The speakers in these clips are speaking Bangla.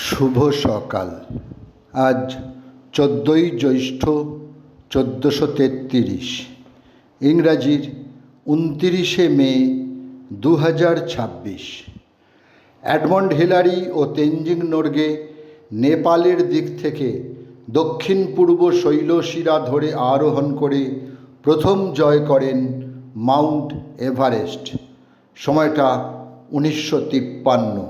শুভ সকাল। আজ 14ই জ্যৈষ্ঠ 1433, ইংরাজির 29শে মে 2026। এডমন্ড হিলারি ও তেনজিং নোরগে নেপালের দিক থেকে দক্ষিণ পূর্ব শৈলশিরা ধরে আরোহণ করে প্রথম জয় করেন মাউন্ট এভারেস্ট। সময়টা 1953।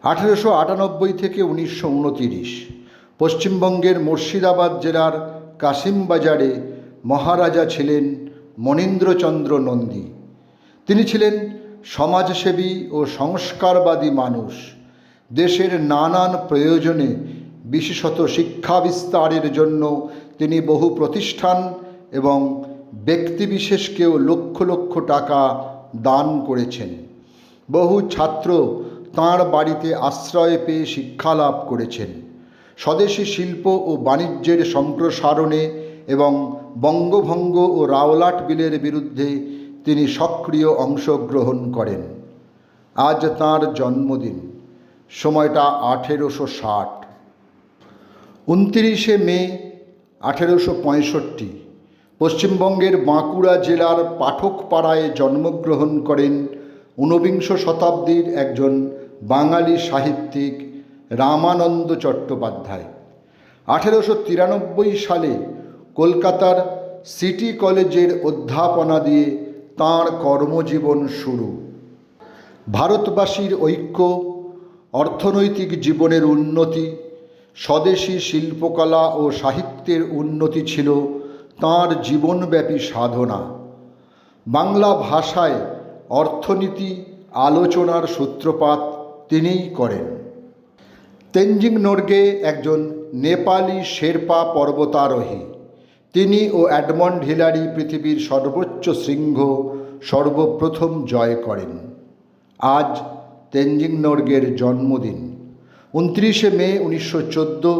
1898 থেকে 1929 পশ্চিমবঙ্গের মুর্শিদাবাদ জেলার কাশিমবাজারে মহারাজা ছিলেন মনীন্দ্রচন্দ্র নন্দী। তিনি ছিলেন সমাজসেবী ও সংস্কারবাদী মানুষ। দেশের নানান প্রয়োজনে, বিশেষত শিক্ষা বিস্তারের জন্য তিনি বহু প্রতিষ্ঠান এবং ব্যক্তিবিশেষকেও লক্ষ লক্ষ টাকা দান করেছেন। বহু ছাত্র তাঁর বাড়িতে আশ্রয় পেয়ে শিক্ষা লাভ করেছেন। স্বদেশী শিল্প ও বাণিজ্যের সম্প্রসারণে এবং বঙ্গভঙ্গ ও রাওলাট বিলের বিরুদ্ধে তিনি সক্রিয় অংশগ্রহণ করেন। আজ তাঁর জন্মদিন। সময়টা 1860। 29শে মে 1865 পশ্চিমবঙ্গের বাঁকুড়া জেলার পাঠকপাড়ায় জন্মগ্রহণ করেন ঊনবিংশ শতাব্দীর একজন বাঙালি সাহিত্যিক রামানন্দ চট্টোপাধ্যায়। 1893 সালে কলকাতার সিটি কলেজের অধ্যাপনা দিয়ে তাঁর কর্মজীবন শুরু। ভারতবাসীর ঐক্য, অর্থনৈতিক জীবনের উন্নতি, স্বদেশী শিল্পকলা ও সাহিত্যের উন্নতি ছিল তাঁর জীবনব্যাপী সাধনা। বাংলা ভাষায় অর্থনীতি আলোচনার সূত্রপাত তিনিই করেন। তেনজিং নোরগে একজন নেপালি শেরপা পর্বতারোহী। তিনি ও এডমন্ড হিলারি পৃথিবীর সর্বোচ্চ শৃঙ্গ সর্বপ্রথম জয় করেন। আজ তেনজিং নোরগের জন্মদিন। 29শে মে 1914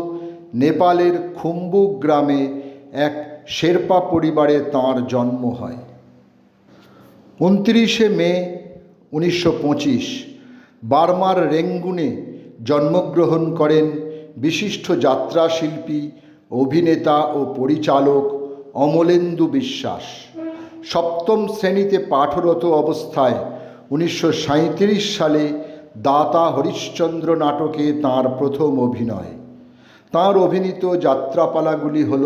নেপালের খুম্বু গ্রামে এক শেরপা পরিবারে তাঁর জন্ম হয়। 29শে মে 1925 বার্মার রেঙ্গুনে জন্মগ্রহণ করেন বিশিষ্ট যাত্রাশিল্পী, অভিনেতা ও পরিচালক অমলেন্দু বিশ্বাস। সপ্তম শ্রেণীতে পাঠরত অবস্থায় 1937 সালে দাতা হরিশ্চন্দ্র নাটকে তাঁর প্রথম অভিনয়। তাঁর অভিনীত যাত্রাপালাগুলি হল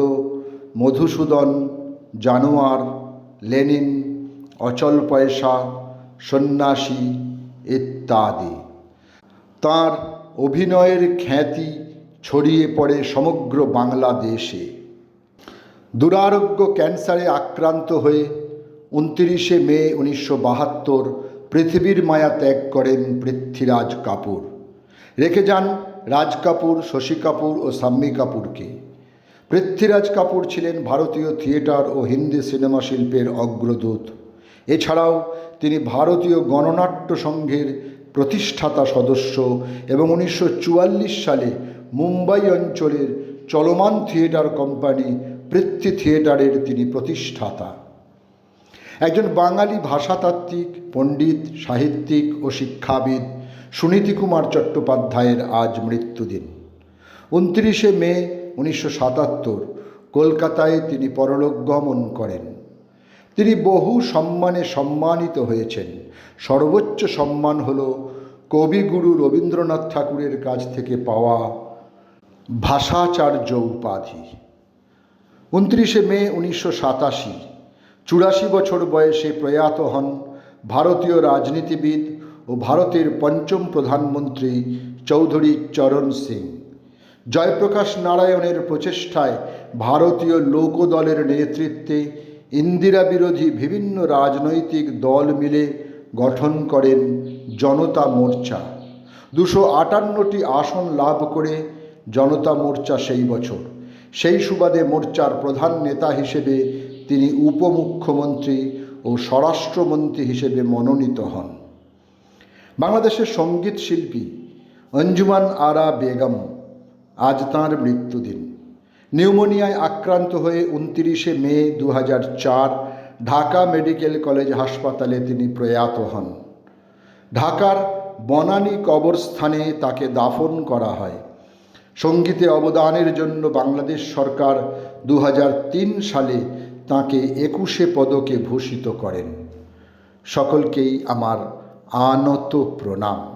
মধুসূদন, জানোয়ার, লেনিন, অচল পয়সা, সন্ন্যাসী ইত্যাদি। তাঁর অভিনয়ের খ্যাতি ছড়িয়ে পড়ে সমগ্র বাংলাদেশে। দুরারোগ্য ক্যান্সারে আক্রান্ত হয়ে 29শে মে 1972 পৃথিবীর মায়া ত্যাগ করেন পৃথ্বীরাজ কাপুর। রেখে যান রাজ কাপুর, শশী কাপুর ও শাম্মী কাপুরকে। পৃথ্বীরাজ কাপুর ছিলেন ভারতীয় থিয়েটার ও হিন্দি সিনেমা শিল্পের অগ্রদূত। এছাড়াও তিনি ভারতীয় গণনাট্য সংঘের প্রতিষ্ঠাতা সদস্য এবং 1944 সালে মুম্বাই অঞ্চলের চলমান থিয়েটার কোম্পানি পৃথ্বী থিয়েটারের তিনি প্রতিষ্ঠাতা। একজন বাঙালি ভাষাতাত্ত্বিক, পণ্ডিত, সাহিত্যিক ও শিক্ষাবিদ সুনীতি কুমার চট্টোপাধ্যায়ের আজ মৃত্যুদিন। 29শে মে 1977 কলকাতায় তিনি পরলোক গমন করেন। তিনি বহু সম্মানে সম্মানিত হয়েছেন। সর্বোচ্চ সম্মান হল কবিগুরু রবীন্দ্রনাথ ঠাকুরের কাছ থেকে পাওয়া ভাষাচার্য উপাধি। 29শে মে 1987 84 বছর বয়সে প্রয়াত হন ভারতীয় রাজনীতিবিদ ও ভারতের পঞ্চম প্রধানমন্ত্রী চৌধুরী চরণ সিং। জয়প্রকাশ নারায়ণের প্রচেষ্টায় ভারতীয় লোকদলের নেতৃত্বে ইন্দিরা বিরোধী বিভিন্ন রাজনৈতিক দল মিলে গঠন করেন জনতা মোর্চা। 258টি আসন লাভ করে জনতা মোর্চা সেই বছর। সেই সুবাদে মোর্চার প্রধান নেতা হিসেবে তিনি উপমুখ্যমন্ত্রী ও স্বরাষ্ট্রমন্ত্রী হিসেবে মনোনীত হন। বাংলাদেশের সঙ্গীত শিল্পী অঞ্জুমান আরা বেগম, আজ তাঁর মৃত্যুদিন। নিউমোনিয়ায় আক্রান্ত হয়ে 29শে মে 2004 ঢাকা মেডিকেল কলেজ হাসপাতালে তিনি প্রয়াত হন। ঢাকার বনানী কবরস্থানে তাকে দাফন করা হয়। সঙ্গীতে অবদানের জন্য বাংলাদেশ সরকার 2003 সালে তাকে 21 পদকে ভূষিত করেন। সকলকেই আমার আনত প্রণাম।